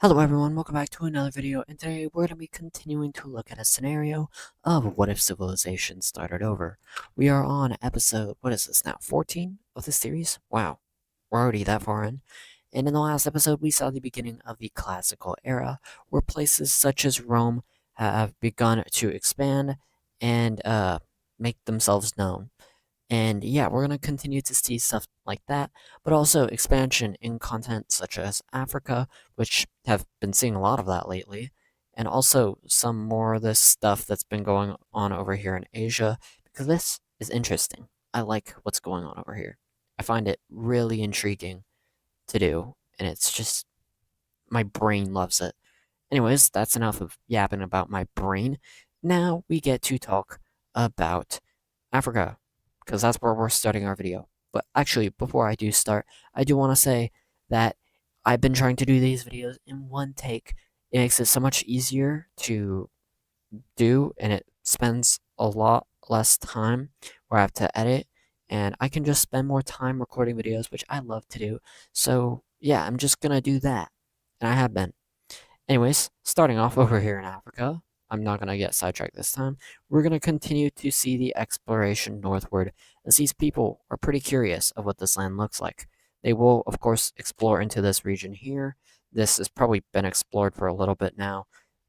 Hello everyone, welcome back to another video, and today we're going to be continuing to look at a scenario of what if civilization started over. We are on episode, what is this now, 14 of the series? Wow, we're already that far in. And in the last episode, we saw the beginning of the classical era, where places such as Rome have begun to expand and make themselves known. And yeah, we're going to continue to see stuff like that, but also expansion in content such as Africa, which have been seeing a lot of that lately, and also some more of this stuff that's been going on over here in Asia, because this is interesting. I like what's going on over here. I find it really intriguing to do, and it's just, my brain loves it. Anyways, that's enough of yapping about my brain. Now we get to talk about Africa, because that's where we're starting our video. But actually, before I do start, I do want to say that I've been trying to do these videos in one take. It makes it so much easier to do, and it spends a lot less time where I have to edit, and I can just spend more time recording videos, which I love to do. So yeah, I'm just gonna do that, and I have been. Anyways, starting off over here in Africa, I'm not going to get sidetracked this time. We're going to continue to see the exploration northward, as these people are pretty curious of what this land looks like. They will, of course, explore into this region here. This has probably been explored for a little bit now.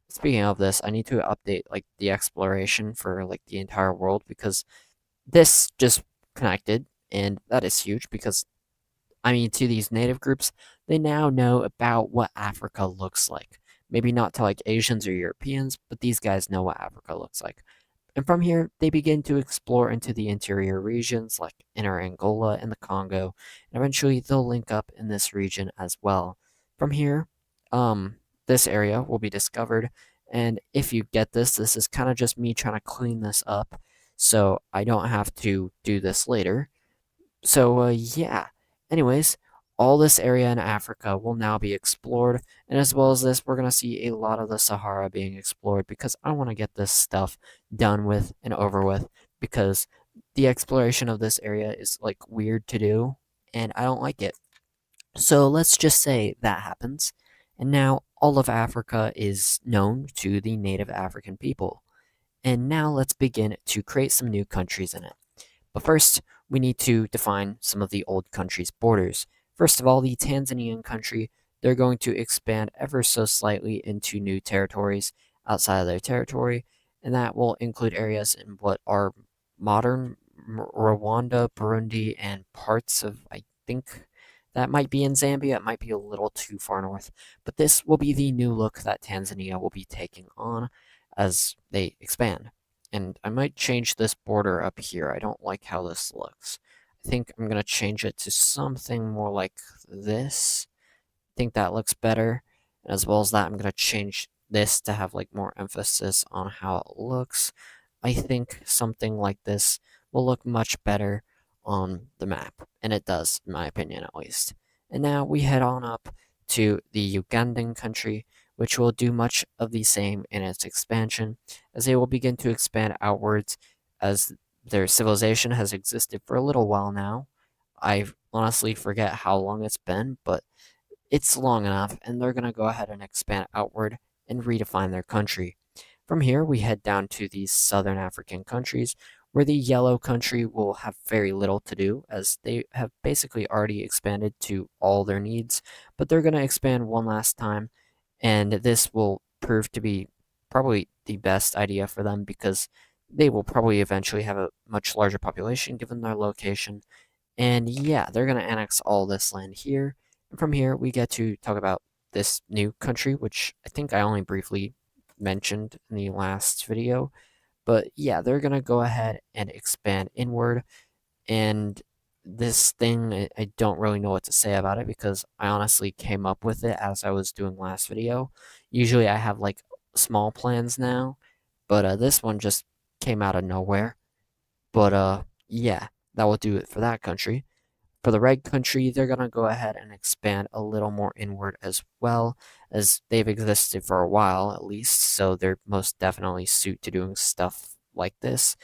Speaking of this, I need to update like the exploration for like the entire world, because this just connected, and that is huge because to these native groups, they now know about what Africa looks like. Maybe not to like Asians or Europeans, but these guys know what Africa looks like. And from here, they begin to explore into the interior regions like Inner Angola and the Congo, and eventually they'll link up in this region as well. From here, this area will be discovered, and if you get this, this is kind of just me trying to clean this up, so I don't have to do this later. So, yeah. Anyways, all this area in Africa will now be explored, and as well as this, we're going to see a lot of the Sahara being explored, because I want to get this stuff done with and over with, because the exploration of this area is like weird to do, and I don't like it. So let's just say that happens, and now all of Africa is known to the native African people. And now let's begin to create some new countries in it. But first, we need to define some of the old country's borders. First of all, the Tanzanian country, they're going to expand ever so slightly into new territories outside of their territory, and that will include areas in what are modern Rwanda, Burundi, and parts of, I think, that might be in Zambia. It might be a little too far north, but this will be the new look that Tanzania will be taking on as they expand. And I might change this border up here. I don't like how this looks. I think I'm going to change it to something more like this. I think that looks better. And as well as that, I'm going to change this to have like more emphasis on how it looks. I think something like this will look much better on the map. And it does, in my opinion at least. And now we head on up to the Ugandan country, which will do much of the same in its expansion, as they will begin to expand outwards, as their civilization has existed for a little while now. I honestly forget how long it's been, but it's long enough, and they're going to go ahead and expand outward and redefine their country. From here, we head down to these southern African countries, where the yellow country will have very little to do, as they have basically already expanded to all their needs, but they're going to expand one last time, and this will prove to be probably the best idea for them, because they will probably eventually have a much larger population given their location. And yeah, they're going to annex all this land here. And from here, we get to talk about this new country, which I think I only briefly mentioned in the last video. But yeah, they're going to go ahead and expand inward. And this thing, I don't really know what to say about it, because I honestly came up with it as I was doing last video. Usually I have like small plans now, but this one just came out of nowhere. But yeah, that will do it for that country. For the red country, they're going to go ahead and expand a little more inward as well, as they've existed for a while at least, so they're most definitely suited to doing stuff like this.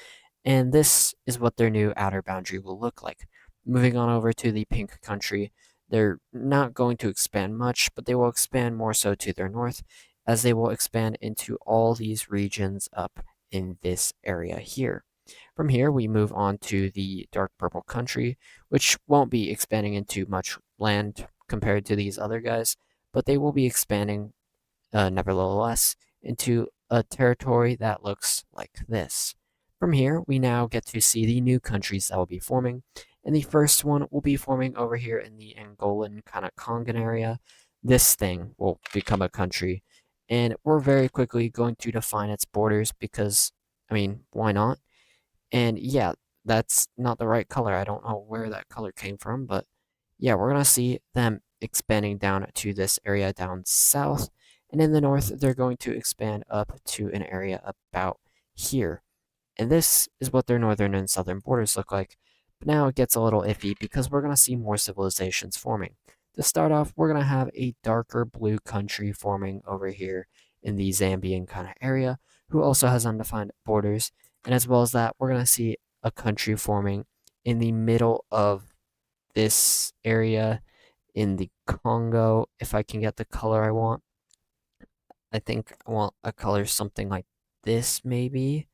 And this is what their new outer boundary will look like. Moving on over to the pink country, They're not going to expand much, but they will expand more so to their north, as they will expand into all these regions up in this area here. From here, we move on to the dark purple country, which won't be expanding into much land compared to these other guys, but they will be expanding nevertheless into a territory that looks like this. From here, we now get to see the new countries that will be forming, and the first one will be forming over here in the Angolan kind of Congan area. This thing will become a country, and we're very quickly going to define its borders because, I mean, why not? And yeah, that's not the right color. I don't know where that color came from, but yeah, we're going to see them expanding down to this area down south. And in the north, they're going to expand up to an area about here. And this is what their northern and southern borders look like. But now it gets a little iffy because we're going to see more civilizations forming. To start off, we're going to have a darker blue country forming over here in the Zambian kind of area, who also has undefined borders. And as well as that, we're going to see a country forming in the middle of this area in the Congo. If I can get the color I want, I think I want a color something like this, maybe.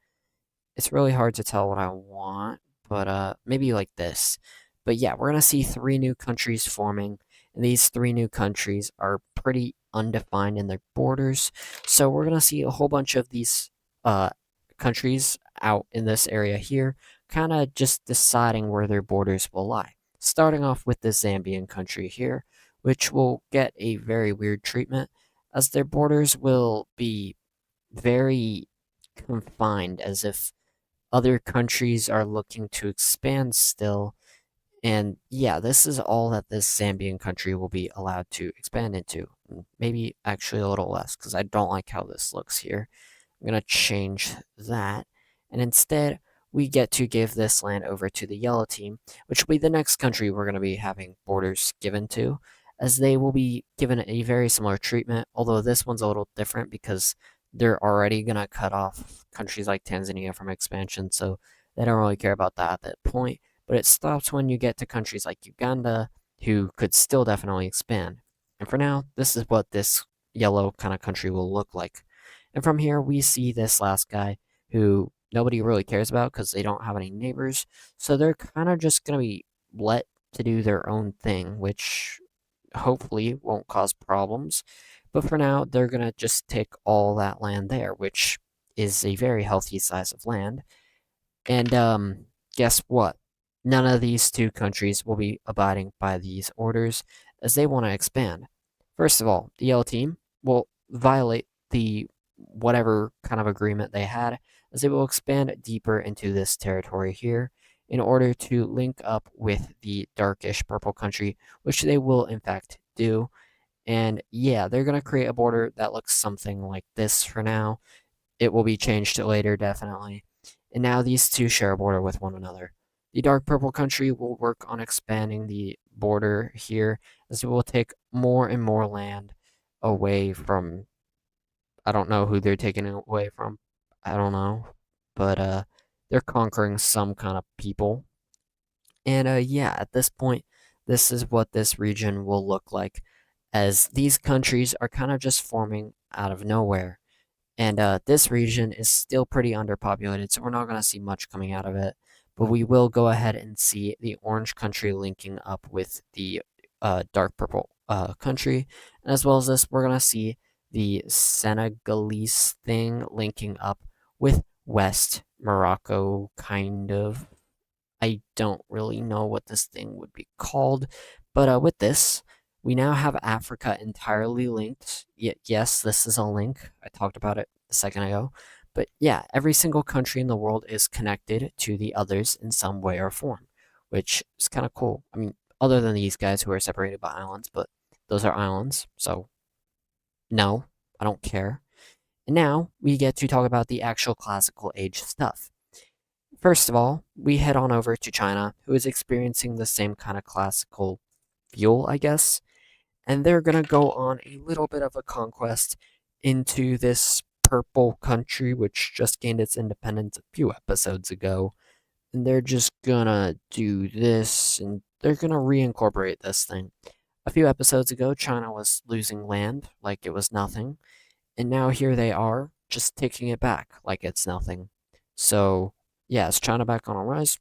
It's really hard to tell what I want, but maybe like this. But yeah, we're gonna see three new countries forming, and these three new countries are pretty undefined in their borders. So we're gonna see a whole bunch of these uh countries out in this area here, kind of just deciding where their borders will lie. Starting off with the Zambian country here, which will get a very weird treatment, as their borders will be very confined, as if other countries are looking to expand still. And yeah, this is all that this Zambian country will be allowed to expand into. Maybe actually a little less, because I don't like how this looks here. I'm going to change that. And instead, we get to give this land over to the yellow team, which will be the next country we're going to be having borders given to, as they will be given a very similar treatment, although this one's a little different because they're already going to cut off countries like Tanzania from expansion, so they don't really care about that at that point. But it stops when you get to countries like Uganda, who could still definitely expand. And for now, this is what this yellow kind of country will look like. And from here, we see this last guy who nobody really cares about because they don't have any neighbors. So they're kind of just going to be let to do their own thing, which hopefully won't cause problems. But for now, they're going to just take all that land there, which is a very healthy size of land. And guess what? None of these two countries will be abiding by these orders as they want to expand. First of all, the Yellow team will violate the whatever kind of agreement they had, as they will expand deeper into this territory here in order to link up with the darkish purple country, which they will in fact do. And yeah, they're going to create a border that looks something like this for now. It will be changed later, definitely. And now these two share a border with one another. The dark purple country will work on expanding the border here, as it will take more and more land away from, I don't know who they're taking it away from. I don't know. But they're conquering some kind of people. And yeah, at this point, this is what this region will look like, as these countries are kind of just forming out of nowhere. And this region is still pretty underpopulated, so we're not going to see much coming out of it. But we will go ahead and see the orange country linking up with the dark purple country. And as well as this, we're going to see the Senegalese thing linking up with West Morocco, kind of. I don't really know what this thing would be called, but with this, we now have Africa entirely linked. Yes, this is a link. I talked about it a second ago. But yeah, every single country in the world is connected to the others in some way or form, which is kind of cool. I mean, other than these guys who are separated by islands, but those are islands, so no, I don't care. And now we get to talk about the actual classical age stuff. First of all, we head on over to China, who is experiencing the same kind of classical fuel, I guess, and they're gonna go on a little bit of a conquest into this purple country, which just gained its independence a few episodes ago. And they're just gonna do this, and they're gonna reincorporate this thing. A few episodes ago, China was losing land like it was nothing, and now here they are, just taking it back like it's nothing. So, yeah, is China back on a rise?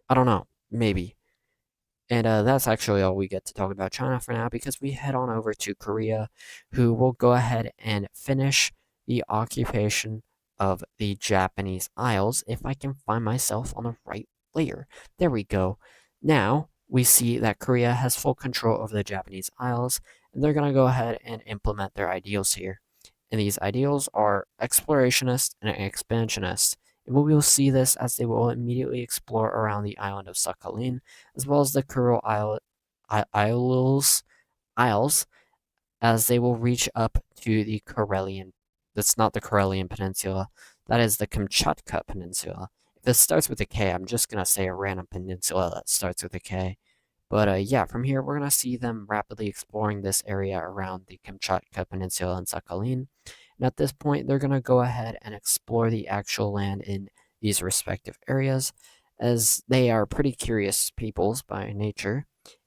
I don't know. Maybe. And that's actually all we get to talk about China for now because we head on over to Korea, who will go ahead and finish the occupation of the Japanese Isles if I can find myself on the right layer. There we go. Now we see that Korea has full control over the Japanese Isles, and they're going to go ahead and implement their ideals here. And these ideals are explorationist and expansionist. And we will see this as they will immediately explore around the island of Sakhalin, as well as the Kuril Isles, as they will reach up to the Karelian. That's not the Karelian Peninsula. That is the Kamchatka Peninsula. If this starts with a K, I'm just gonna say a random peninsula that starts with a K. But yeah, from here we're gonna see them rapidly exploring this area around the Kamchatka Peninsula and Sakhalin. And at this point, they're gonna go ahead and explore the actual land in these respective areas, as they are pretty curious peoples by nature.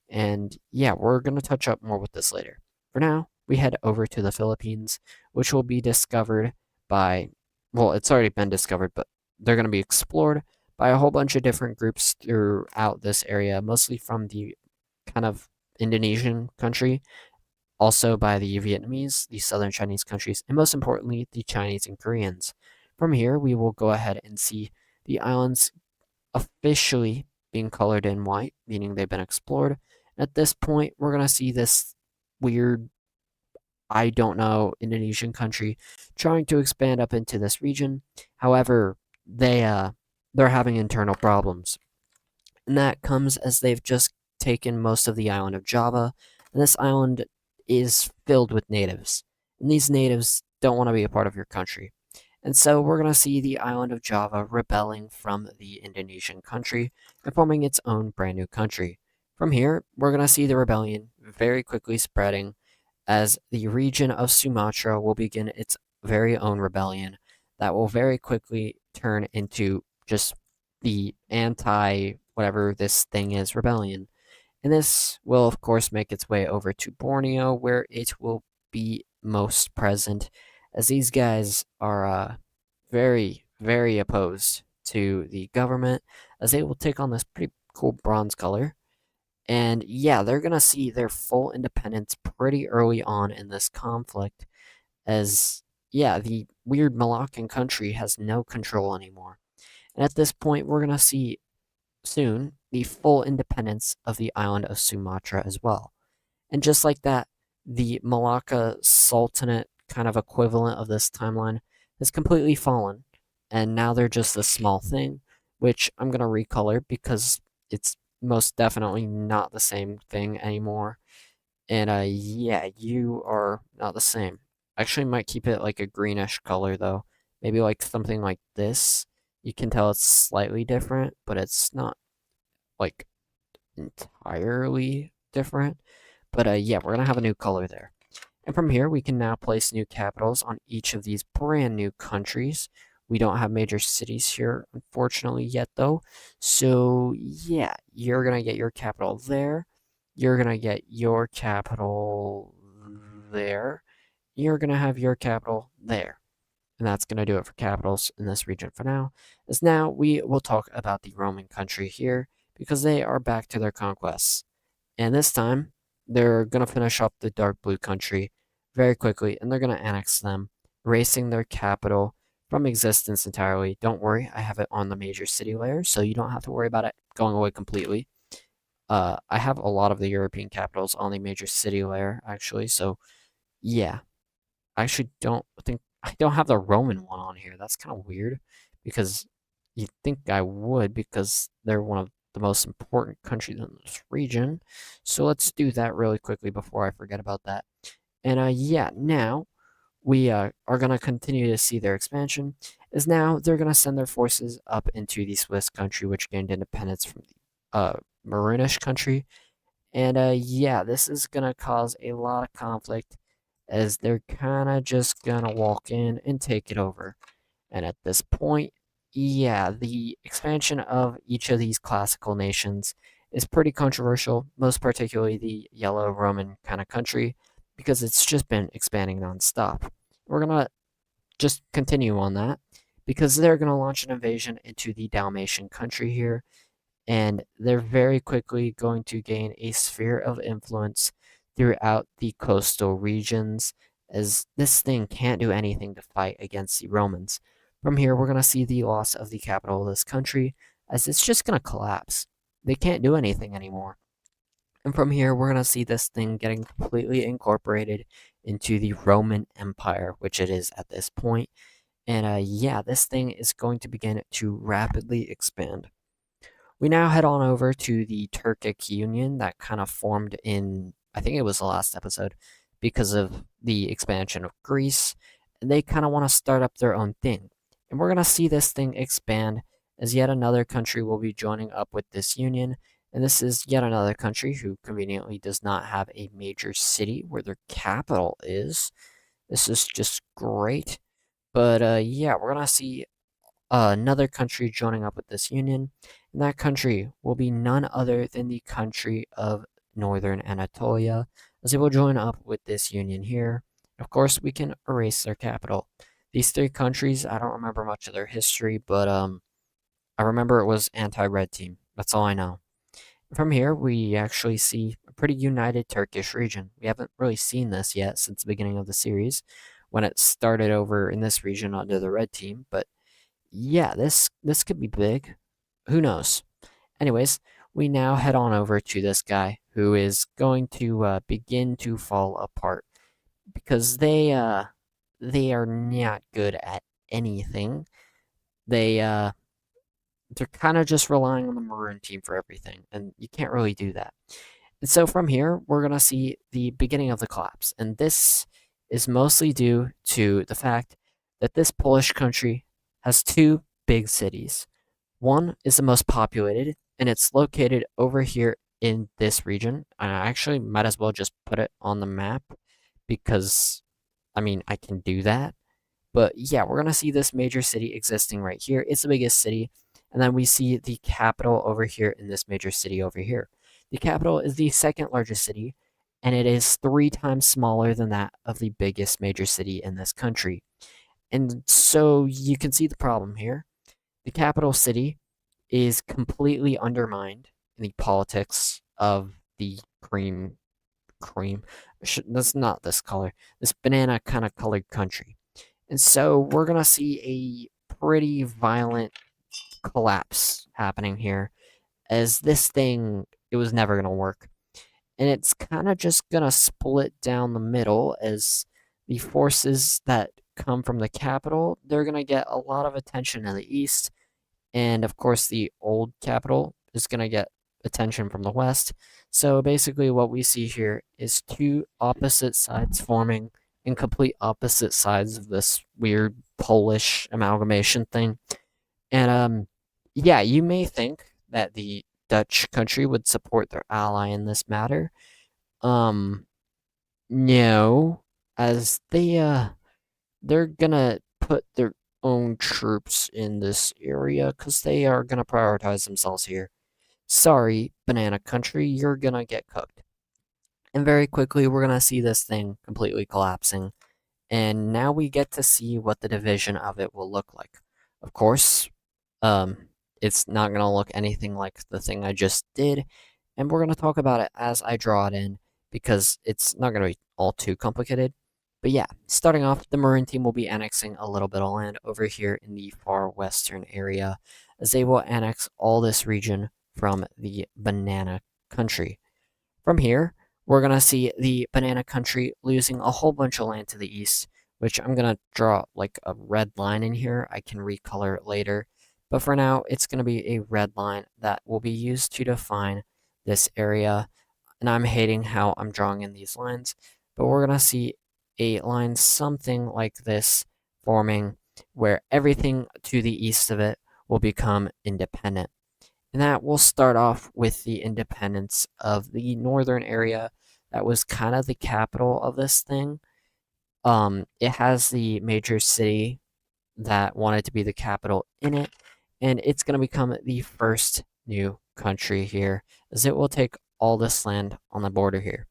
And yeah, we're gonna touch up more with this later. For now, we head over to the Philippines, which will be discovered by, well, it's already been discovered, but they're going to be explored by a whole bunch of different groups throughout this area, mostly from the kind of Indonesian country, also by the Vietnamese, the southern Chinese countries, and most importantly, the Chinese and Koreans. From here, we will go ahead and see the islands officially being colored in white, meaning they've been explored. At this point, we're going to see this weird, I don't know, Indonesian country trying to expand up into this region. However, they're having internal problems. And that comes as they've just taken most of the island of Java, and this island is filled with natives. And these natives don't want to be a part of your country. And so we're going to see the island of Java rebelling from the Indonesian country and forming its own brand new country. From here, we're going to see the rebellion very quickly spreading as the region of Sumatra will begin its very own rebellion that will very quickly turn into just the anti whatever this thing is rebellion. And this will, of course, make its way over to Borneo, where it will be most present, as these guys are very, very opposed to the government, as they will take on this pretty cool bronze color. And yeah, they're going to see their full independence pretty early on in this conflict, as yeah, the weird Malaccan country has no control anymore. And at this point, we're going to see soon the full independence of the island of Sumatra as well. And just like that, the Malacca Sultanate kind of equivalent of this timeline has completely fallen. And now they're just a small thing, which I'm going to recolor because it's most definitely not the same thing anymore. And yeah, you are not the same. Actually, might keep it like a greenish color though. Maybe like something like this. You can tell it's slightly different, but it's not like entirely different. But yeah, we're gonna have a new color there. And from here, we can now place new capitals on each of these brand new countries. We don't have major cities here, unfortunately, yet, though. So, yeah, you're going to get your capital there. You're going to get your capital there. You're going to have your capital there. And that's going to do it for capitals in this region for now. As now, we will talk about the Roman country here because they are back to their conquests. And this time, they're going to finish up the dark blue country very quickly, and they're going to annex them, erasing their capital from existence entirely. Don't worry, I have it on the major city layer, so you don't have to worry about it going away completely. I have a lot of the European capitals on the major city layer, actually, so yeah. I actually don't think I don't have the Roman one on here. That's kind of weird because you'd think I would because they're one of the most important countries in this region. So let's do that really quickly before I forget about that. And yeah, now we are going to continue to see their expansion. Is now they're going to send their forces up into the Swiss country, which gained independence from the Marunish country. And yeah, this is going to cause a lot of conflict as they're kind of just going to walk in and take it over. And at this point, yeah, the expansion of each of these classical nations is pretty controversial, most particularly the yellow Roman kind of country, because it's just been expanding nonstop. We're gonna just continue on that because they're gonna launch an invasion into the Dalmatian country here, and they're very quickly going to gain a sphere of influence throughout the coastal regions, as this thing can't do anything to fight against the Romans. From here, we're going to see the loss of the capital of this country, as it's just going to collapse. They can't do anything anymore. And from here, we're going to see this thing getting completely incorporated into the Roman Empire, which it is at this point. And yeah, this thing is going to begin to rapidly expand. We now head on over to the Turkic Union that kind of formed in, I think it was the last episode, because of the expansion of Greece. And they kind of want to start up their own thing. And we're going to see this thing expand as yet another country will be joining up with this union. And this is yet another country who conveniently does not have a major city where their capital is. This is just great. But yeah, we're going to see another country joining up with this union, and that country will be none other than the country of Northern Anatolia, as they will join up with this union here. Of course, we can erase their capital. These three countries, I don't remember much of their history, but I remember it was anti-red team. That's all I know. From here, we actually see a pretty united Turkish region. We haven't really seen this yet since the beginning of the series, when it started over in this region under the red team, but yeah, this could be big. Who knows? Anyways, we now head on over to this guy who is going to begin to fall apart because they are not good at anything. They're kind of just relying on the maroon team for everything, and you can't really do that. And so from here, we're gonna see the beginning of the collapse, and this is mostly due to the fact that this Polish country has two big cities. One is the most populated, and it's located over here in this region. And I actually might as well just put it on the map because, I mean, I can do that. But yeah, we're going to see this major city existing right here. It's the biggest city. And then we see the capital over here in this major city over here. The capital is the second largest city, and it is 3 times smaller than that of the biggest major city in this country. And so you can see the problem here. The capital city is completely undermined in the politics of the cream. That's not this color. This banana kind of colored country. And so we're going to see a pretty violent collapse happening here, as this thing, it was never going to work. And it's kind of just going to split down the middle, as the forces that come from the capital, they're going to get a lot of attention in the east. And of course, the old capital is going to get attention from the west. So basically, what we see here is two opposite sides forming in complete opposite sides of this weird Polish amalgamation thing. And yeah, you may think that the Dutch country would support their ally in this matter. Um, no, as they're gonna put their own troops in this area because they are gonna prioritize themselves here. Sorry, banana country, you're gonna get cooked. And very quickly, we're gonna see this thing completely collapsing. And now we get to see what the division of it will look like. Of course, um, it's not going to look anything like the thing I just did, and we're going to talk about it as I draw it in, because it's not going to be all too complicated. But yeah, starting off, the Maroon team will be annexing a little bit of land over here in the far western area, as they will annex all this region from the Banana Country. From here, we're going to see the Banana Country losing a whole bunch of land to the east, which I'm going to draw like a red line in here. I can recolor it later. But for now, it's going to be a red line that will be used to define this area. And I'm hating how I'm drawing in these lines, but we're going to see a line something like this forming, where everything to the east of it will become independent. And that will start off with the independence of the northern area that was kind of the capital of this thing. It has the major city that wanted to be the capital in it, and it's going to become the first new country here, as it will take all this land on the border here.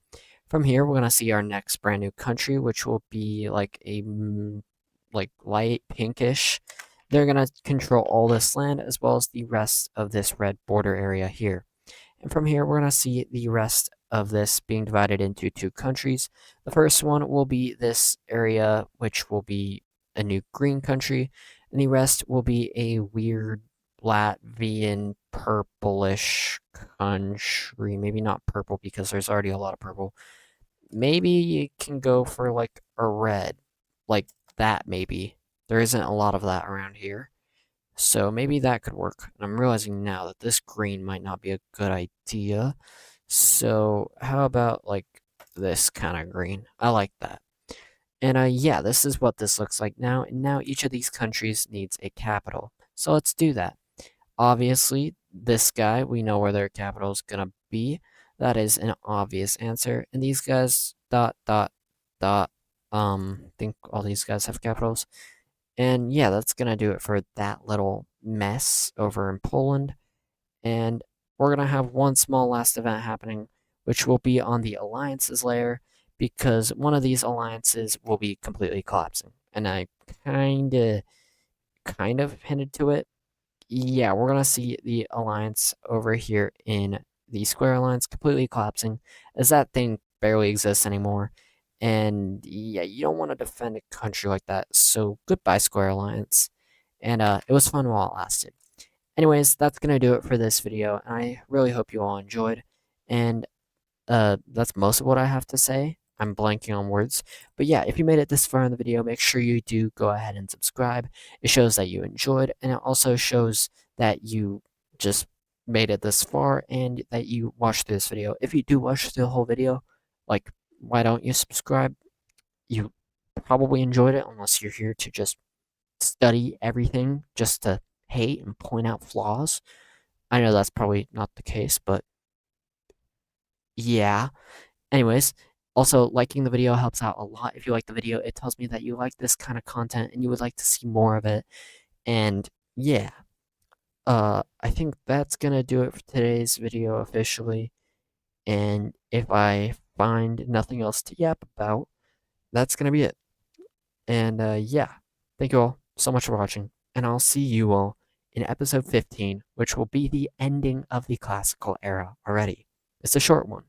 From here, we're gonna see our next brand new country, which will be like a like light pinkish. They're gonna control all this land as well as the rest of this red border area here. And from here, we're going to see the rest of this being divided into two countries. The first one will be this area, which will be a new green country, and the rest will be a weird Latvian purplish country. Maybe not purple because there's already a lot of purple. Maybe you can go for like a red, like that, maybe. There isn't a lot of that around here. So maybe that could work. And I'm realizing now that this green might not be a good idea. So how about like this kind of green? I like that. And yeah, this is what this looks like now. And now each of these countries needs a capital. So let's do that. Obviously, this guy, we know where their capital is gonna be. That is an obvious answer. And these guys, dot, dot, dot, think all these guys have capitals. And yeah, that's going to do it for that little mess over in Poland. And we're going to have one small last event happening, which will be on the alliances layer, because one of these alliances will be completely collapsing. And I kind of hinted to it. Yeah, we're going to see the alliance over here in the Square Alliance completely collapsing, as that thing barely exists anymore. And yeah, you don't want to defend a country like that. So goodbye, Square Alliance. And it was fun while it lasted. Anyways, that's gonna do it for this video. And I really hope you all enjoyed. And that's most of what I have to say. I'm blanking on words. But yeah, if you made it this far in the video, make sure you do go ahead and subscribe. It shows that you enjoyed, and it also shows that you just made it this far and that you watched through this video. If you do watch through the whole video, like, why don't you subscribe? You probably enjoyed it, unless you're here to just study everything just to hate and point out flaws. I know that's probably not the case, but yeah. Anyways, also liking the video helps out a lot. If you like the video, it tells me that you like this kind of content and you would like to see more of it. And yeah, I think that's gonna do it for today's video officially. And if I find nothing else to yap about, that's gonna be it. And yeah, thank you all so much for watching, and I'll see you all in episode 15, which will be the ending of the classical era already. It's a short one.